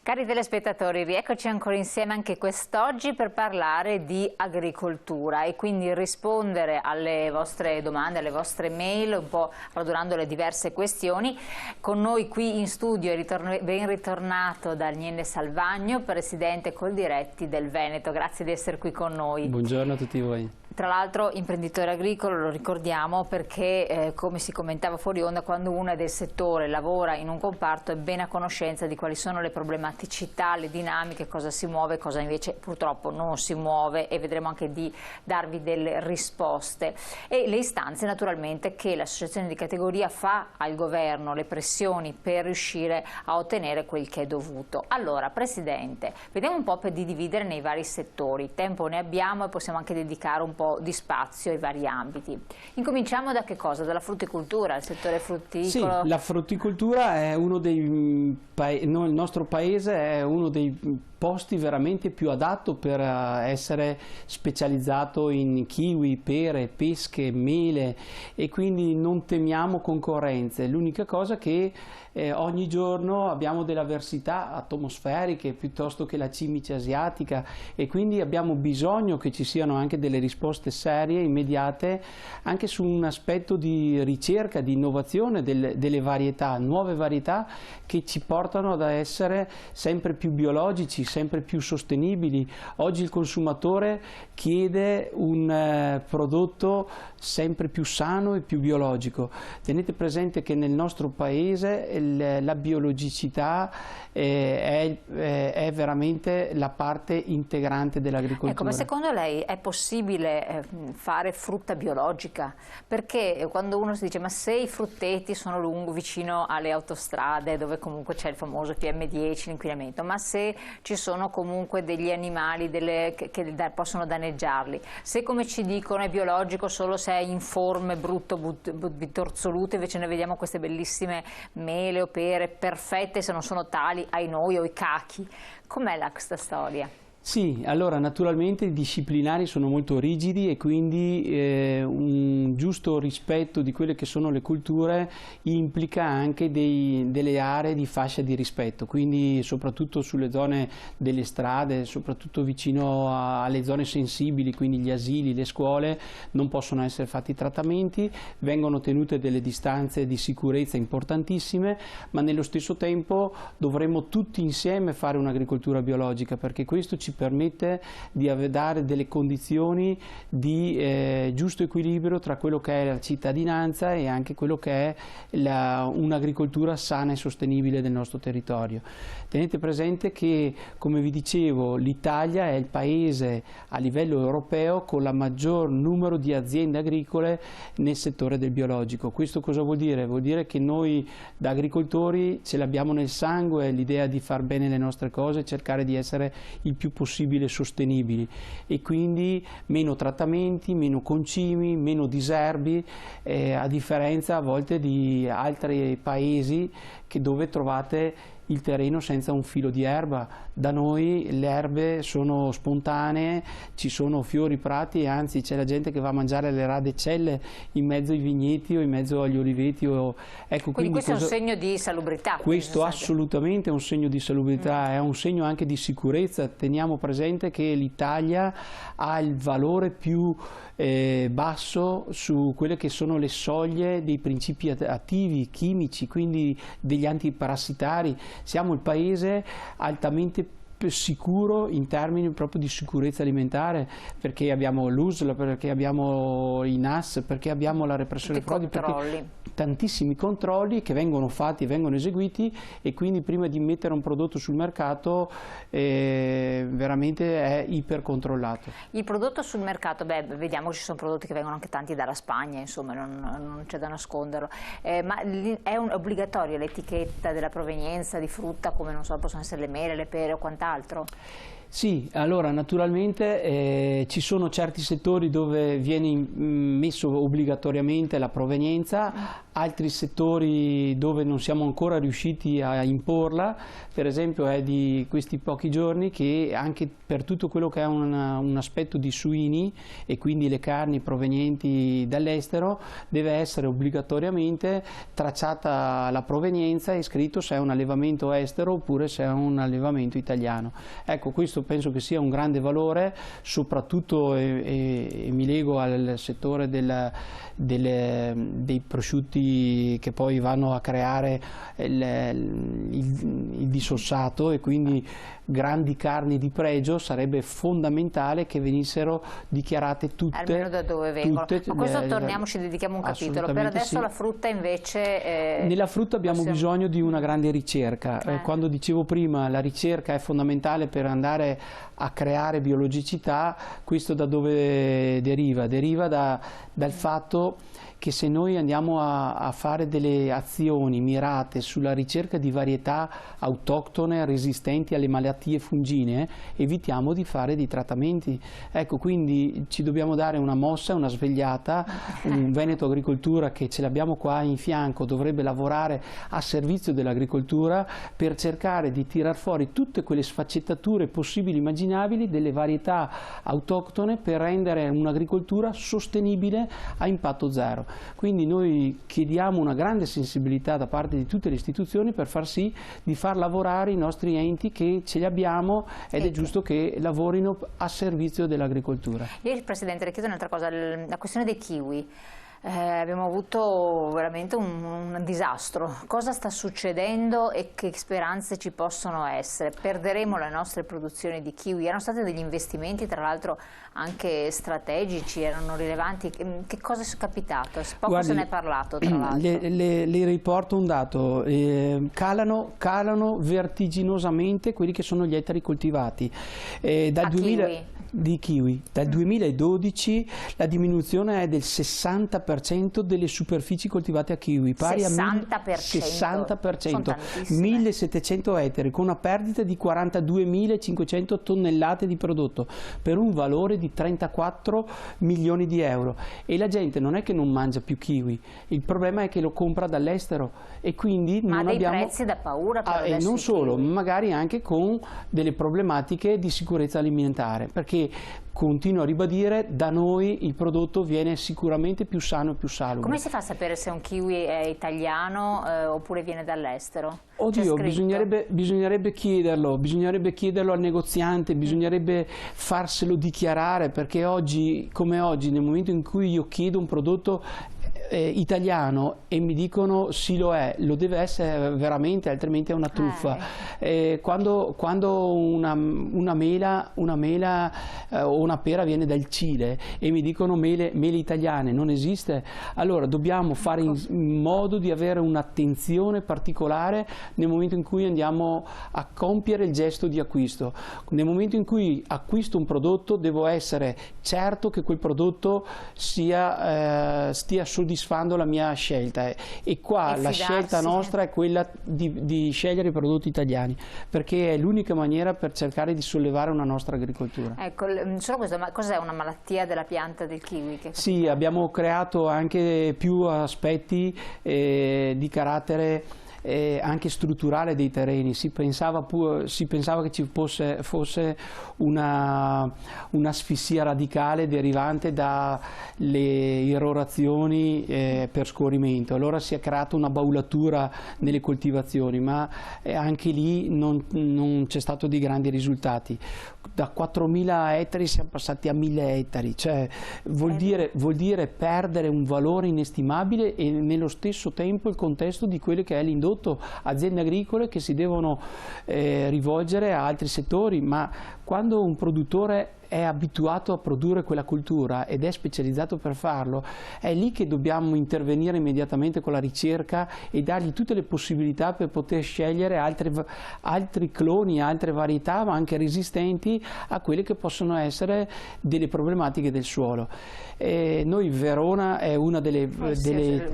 Cari telespettatori, rieccoci ancora insieme anche quest'oggi per parlare di agricoltura e quindi rispondere alle vostre domande, alle vostre mail, un po' radunando le diverse questioni. Con noi qui in studio è ben ritornato Daniele Salvagno, presidente Coldiretti del Veneto. Grazie di essere qui con noi. Buongiorno a tutti voi. Tra l'altro imprenditore agricolo, lo ricordiamo perché come si commentava fuori onda, quando uno è del settore, lavora in un comparto, è ben a conoscenza di quali sono le problematicità, le dinamiche, cosa si muove, cosa invece purtroppo non si muove, e vedremo anche di darvi delle risposte. E le istanze naturalmente che l'associazione di categoria fa al governo, le pressioni per riuscire a ottenere quel che è dovuto. Allora, Presidente, vediamo un po' per dividere nei vari settori. Tempo ne abbiamo e possiamo anche dedicare un po' di spazio ai vari ambiti. Incominciamo da che cosa? Dalla frutticoltura, il settore frutticolo? Sì, la frutticoltura è uno dei il nostro paese è uno dei posti veramente più adatto per essere specializzato in kiwi, pere, pesche, mele, e quindi non temiamo concorrenze. L'unica cosa che ogni giorno abbiamo delle avversità atmosferiche piuttosto che la cimice asiatica, e quindi abbiamo bisogno che ci siano anche delle risposte serie, immediate, anche su un aspetto di ricerca, di innovazione delle varietà, nuove varietà che ci portano ad essere sempre più biologici, sempre più sostenibili. Oggi il consumatore chiede un prodotto sempre più sano e più biologico. Tenete presente che nel nostro paese la biologicità è veramente la parte integrante dell'agricoltura. Ecco, ma secondo lei è possibile fare frutta biologica? Perché quando uno si dice ma se i frutteti sono vicino alle autostrade dove comunque c'è il famoso PM10, l'inquinamento, ma se ci sono comunque degli animali che possono danneggiarli, se come ci dicono è biologico solo se è informe, brutto, bitorzoluto, invece noi vediamo queste bellissime mele o pere perfette, se non sono tali, ai noi, o i cachi. Com'è questa storia? Sì, allora naturalmente i disciplinari sono molto rigidi e quindi un giusto rispetto di quelle che sono le culture implica anche delle aree di fascia di rispetto, quindi soprattutto sulle zone delle strade, soprattutto vicino alle zone sensibili, quindi gli asili, le scuole, non possono essere fatti trattamenti, vengono tenute delle distanze di sicurezza importantissime, ma nello stesso tempo dovremmo tutti insieme fare un'agricoltura biologica, perché questo ci permette di dare delle condizioni di giusto equilibrio tra quello che è la cittadinanza e anche quello che è un'agricoltura sana e sostenibile del nostro territorio. Tenete presente che, come vi dicevo, l'Italia è il paese a livello europeo con la maggior numero di aziende agricole nel settore del biologico. Questo cosa vuol dire? Vuol dire che noi da agricoltori ce l'abbiamo nel sangue l'idea di far bene le nostre cose, cercare di essere il più possibile sostenibili, e quindi meno trattamenti, meno concimi, meno diserbi, a differenza a volte di altri paesi dove trovate il terreno senza un filo di erba. Da noi le erbe sono spontanee, ci sono fiori, prati, e anzi c'è la gente che va a mangiare le radicelle in mezzo ai vigneti o in mezzo agli oliveti. Ecco, quindi questo è un segno di salubrità? Questo assolutamente è un segno di salubrità, è un segno anche di sicurezza. Teniamo presente che l'Italia ha il valore più basso su quelle che sono le soglie dei principi attivi, chimici, quindi degli antiparassitari. Siamo il paese altamente sicuro in termini proprio di sicurezza alimentare, perché abbiamo l'USL, perché abbiamo i NAS, perché abbiamo la repressione frodi, perché tantissimi controlli che vengono fatti, vengono eseguiti, e quindi prima di mettere un prodotto sul mercato veramente è ipercontrollato. Il prodotto sul mercato, vediamo che ci sono prodotti che vengono anche tanti dalla Spagna, insomma non c'è da nasconderlo, ma è obbligatoria l'etichetta della provenienza di frutta, come non so, possono essere le mele, le pere o quant'altro? Sì, allora naturalmente ci sono certi settori dove viene messo obbligatoriamente la provenienza, altri settori dove non siamo ancora riusciti a imporla, per esempio è di questi pochi giorni che anche per tutto quello che è un aspetto di suini e quindi le carni provenienti dall'estero deve essere obbligatoriamente tracciata la provenienza e scritto se è un allevamento estero oppure se è un allevamento italiano. Ecco, questo penso che sia un grande valore, soprattutto e mi lego al settore dei prosciutti che poi vanno a creare il dissossato, e quindi grandi carni di pregio sarebbe fondamentale che venissero dichiarate tutte. Almeno da dove vengono. Ma questo torniamo, ci dedichiamo un capitolo. Per adesso sì. La frutta invece... Nella frutta abbiamo bisogno di una grande ricerca. Quando dicevo prima la ricerca è fondamentale per andare a creare biologicità, questo da dove deriva? Deriva dal fatto che se noi andiamo a fare delle azioni mirate sulla ricerca di varietà autoctone resistenti alle malattie fungine, evitiamo di fare dei trattamenti. Ecco, quindi ci dobbiamo dare una mossa, una svegliata. Un Veneto Agricoltura, che ce l'abbiamo qua in fianco, dovrebbe lavorare a servizio dell'agricoltura per cercare di tirar fuori tutte quelle sfaccettature possibili e immaginabili delle varietà autoctone per rendere un'agricoltura sostenibile a impatto zero. Quindi noi chiediamo una grande sensibilità da parte di tutte le istituzioni per far sì di far lavorare i nostri enti che ce li abbiamo, ed è giusto che lavorino a servizio dell'agricoltura. Io, Presidente, le chiedo un'altra cosa, la questione dei kiwi. Abbiamo avuto veramente un disastro. Cosa sta succedendo e che speranze ci possono essere? Perderemo le nostre produzioni di kiwi? Erano stati degli investimenti, tra l'altro anche strategici, erano rilevanti. Che cosa è capitato? Poco Guardi, se ne è parlato, tra l'altro. Le riporto un dato. Calano vertiginosamente quelli che sono gli ettari coltivati. Di kiwi. Dal 2012 la diminuzione è del 60% delle superfici coltivate a kiwi, pari 60%, 1700 ettari, con una perdita di 42.500 tonnellate di prodotto, per un valore di 34 milioni di euro. E la gente non è che non mangia più kiwi, il problema è che lo compra dall'estero, e quindi non abbiamo prezzi da paura per e non solo, magari anche con delle problematiche di sicurezza alimentare, perché continuo a ribadire, da noi il prodotto viene sicuramente più sano e più salubre. Come si fa a sapere se un kiwi è italiano oppure viene dall'estero? Oddio, bisognerebbe chiederlo al negoziante, bisognerebbe farselo dichiarare, perché oggi, come oggi, nel momento in cui io chiedo un prodotto italiano e mi dicono sì, lo è, lo deve essere veramente, altrimenti è una truffa. Quando una mela o una pera viene dal Cile e mi dicono mele italiane, non esiste. Allora dobbiamo fare in modo di avere un'attenzione particolare nel momento in cui andiamo a compiere il gesto di acquisto. Nel momento in cui acquisto un prodotto devo essere certo che quel prodotto stia soddisfacendo la mia scelta, e qua la scelta nostra è quella di scegliere i prodotti italiani, perché è l'unica maniera per cercare di sollevare una nostra agricoltura. Ecco, solo questo, ma cos'è una malattia della pianta del kiwi? Sì, abbiamo creato anche più aspetti di carattere anche strutturale dei terreni. Si pensava che ci fosse un'asfissia radicale derivante dalle irrorazioni per scorimento. Allora si è creata una baulatura nelle coltivazioni, ma anche lì non c'è stato di grandi risultati. Da 4.000 ettari siamo passati a 1.000 ettari, cioè vuol dire perdere un valore inestimabile, e nello stesso tempo il contesto di quello che è l'indotto, aziende agricole che si devono rivolgere a altri settori. Ma quando un produttore è abituato a produrre quella cultura ed è specializzato per farlo, è lì che dobbiamo intervenire immediatamente con la ricerca e dargli tutte le possibilità per poter scegliere altri cloni, altre varietà, ma anche resistenti a quelle che possono essere delle problematiche del suolo. Noi, Verona è una delle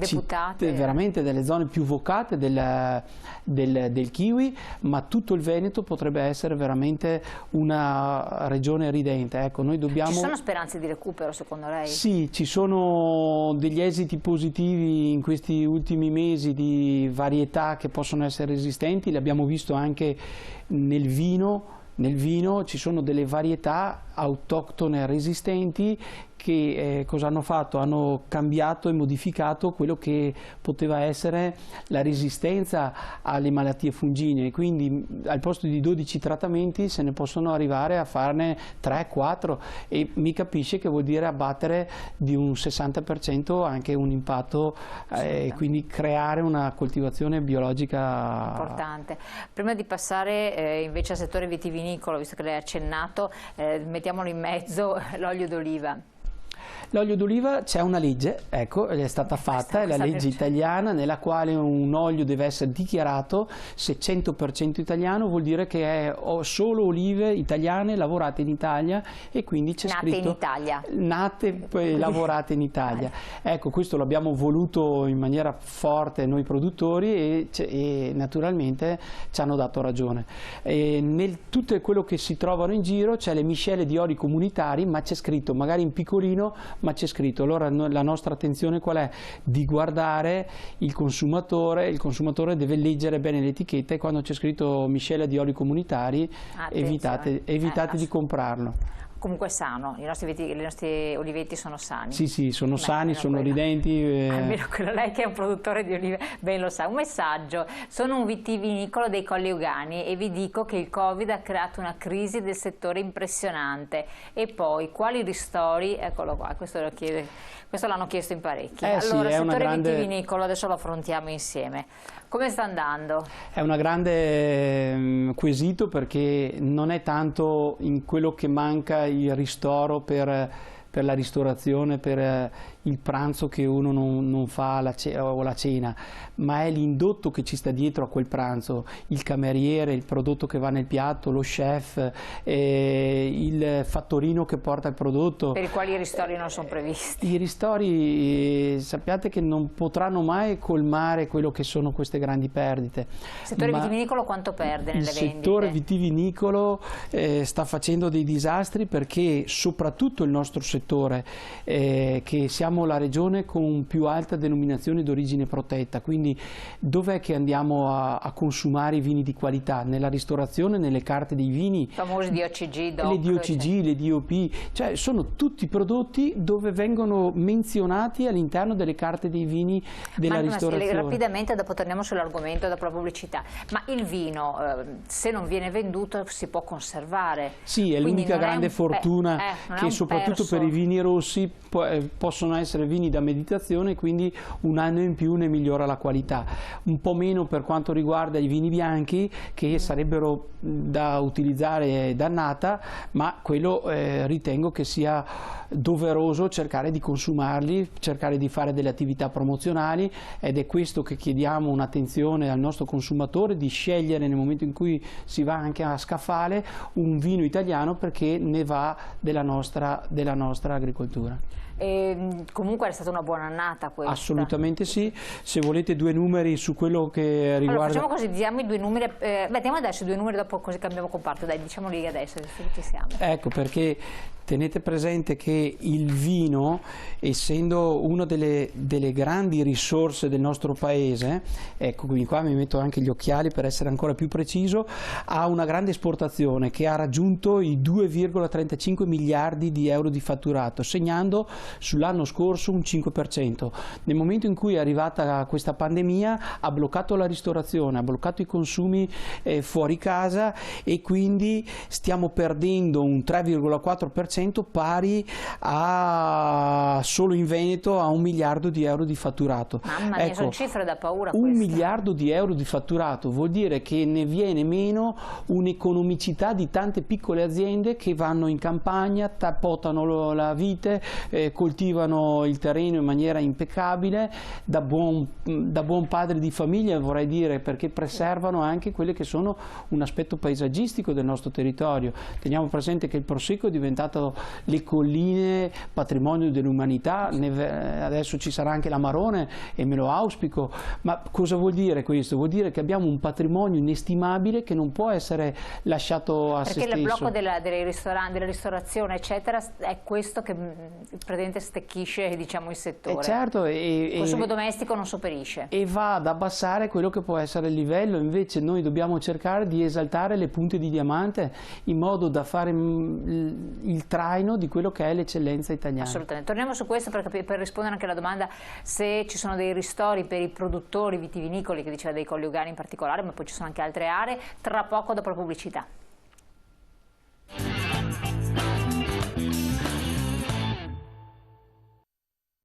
città, veramente delle zone più vocate del kiwi, ma tutto il Veneto potrebbe essere veramente una regione ridente resistente. Ecco, noi dobbiamo... Ci sono speranze di recupero secondo lei? Sì, ci sono degli esiti positivi in questi ultimi mesi di varietà che possono essere resistenti, l'abbiamo visto anche nel vino. Nel vino ci sono delle varietà autoctone resistenti che cosa hanno fatto? Hanno cambiato e modificato quello che poteva essere la resistenza alle malattie fungine, quindi al posto di 12 trattamenti se ne possono arrivare a farne 3-4 e mi capisce che vuol dire abbattere di un 60% anche un impatto, quindi creare una coltivazione biologica importante. Prima di passare invece al settore vitivinicolo, visto che lei ha accennato, mettiamolo in mezzo l'olio d'oliva. L'olio d'oliva c'è una legge, ecco, è stata fatta, è la legge italiana nella quale un olio deve essere dichiarato, se 100% italiano vuol dire che è solo olive italiane lavorate in Italia e quindi c'è scritto... Nate in Italia. Nate e lavorate in Italia. Ecco, questo l'abbiamo voluto in maniera forte noi produttori e naturalmente ci hanno dato ragione. Nel tutto quello che si trovano in giro c'è le miscele di oli comunitari, ma c'è scritto magari in piccolino, ma c'è scritto. Allora la nostra attenzione qual è? Di guardare il consumatore deve leggere bene l'etichetta e quando c'è scritto miscela di oli comunitari evitate di comprarlo. Comunque è sano, i nostri oliveti sono sani. Sì, sì, sono sani, sono ridenti. Almeno quello, lei che è un produttore di olive ben lo sa. Un messaggio: sono un vitivinicolo dei Colli Euganei e vi dico che il Covid ha creato una crisi del settore impressionante. E poi, quali ristori? Eccolo qua, questo l'hanno chiesto in parecchi. Allora, sì, il settore vitivinicolo, adesso lo affrontiamo insieme. Come sta andando? È una grande quesito perché non è tanto in quello che manca il ristoro per la ristorazione, per il pranzo che uno non fa o la cena, ma è l'indotto che ci sta dietro a quel pranzo, il cameriere, il prodotto che va nel piatto, lo chef, il fattorino che porta il prodotto. Per i quali i ristori non sono previsti. I ristori sappiate che non potranno mai colmare quello che sono queste grandi perdite. Il settore vitivinicolo quanto perde nelle vendite? Il settore vitivinicolo sta facendo dei disastri perché soprattutto il nostro settore, che siamo la regione con più alta denominazione d'origine protetta, quindi dov'è che andiamo a consumare i vini di qualità? Nella ristorazione, nelle carte dei vini. I famosi DOCG, DOC, le DOCG, le DOP, cioè sono tutti prodotti dove vengono menzionati all'interno delle carte dei vini della ristorazione. Rapidamente, dopo torniamo sull'argomento, dopo la pubblicità, ma il vino se non viene venduto si può conservare. Sì, è l'unica grande fortuna che soprattutto per i vini rossi possono essere vini da meditazione, quindi un anno in più ne migliora la qualità. Un po' meno per quanto riguarda i vini bianchi, che sarebbero da utilizzare d'annata, ma quello ritengo che sia doveroso cercare di consumarli, cercare di fare delle attività promozionali, ed è questo che chiediamo un'attenzione al nostro consumatore, di scegliere nel momento in cui si va anche a scaffale un vino italiano perché ne va della nostra agricoltura. Comunque è stata una buona annata questa. Assolutamente sì, se volete due numeri su quello che riguarda... Allora facciamo così, diamo i due numeri, mettiamo adesso i due numeri, dopo così cambiamo comparto, dai, diciamoli adesso, ci siamo. Ecco, perché tenete presente che il vino, essendo una delle grandi risorse del nostro paese, ecco, quindi qua mi metto anche gli occhiali per essere ancora più preciso, ha una grande esportazione che ha raggiunto i 2,35 miliardi di euro di fatturato, segnando sull'anno scorso un 5%. Nel momento in cui è arrivata questa pandemia ha bloccato la ristorazione, ha bloccato i consumi fuori casa e quindi stiamo perdendo un 3,4% pari a solo in Veneto a 1 miliardo di euro di fatturato. Mamma mia, sono cifre da paura. 1 miliardo di euro di fatturato vuol dire che ne viene meno un'economicità di tante piccole aziende che vanno in campagna, tappotano la vite, coltivano il terreno in maniera impeccabile, da buon padre di famiglia vorrei dire, perché preservano anche quelli che sono un aspetto paesaggistico del nostro territorio. Teniamo presente che il Prosecco è diventato le colline patrimonio dell'umanità, adesso ci sarà anche l'Amarone e me lo auspico, ma cosa vuol dire questo? Vuol dire che abbiamo un patrimonio inestimabile che non può essere lasciato a se stesso. Perché il blocco della ristorazione eccetera è questo che praticamente stecchisce, diciamo, il settore. Certo, il consumo domestico non sopperisce. E va ad abbassare quello che può essere il livello, invece noi dobbiamo cercare di esaltare le punte di diamante in modo da fare il traino di quello che è l'eccellenza italiana. Assolutamente. Torniamo su questo per rispondere anche alla domanda se ci sono dei ristori per i produttori vitivinicoli, che diceva dei Colli Ugani in particolare, ma poi ci sono anche altre aree, tra poco dopo la pubblicità.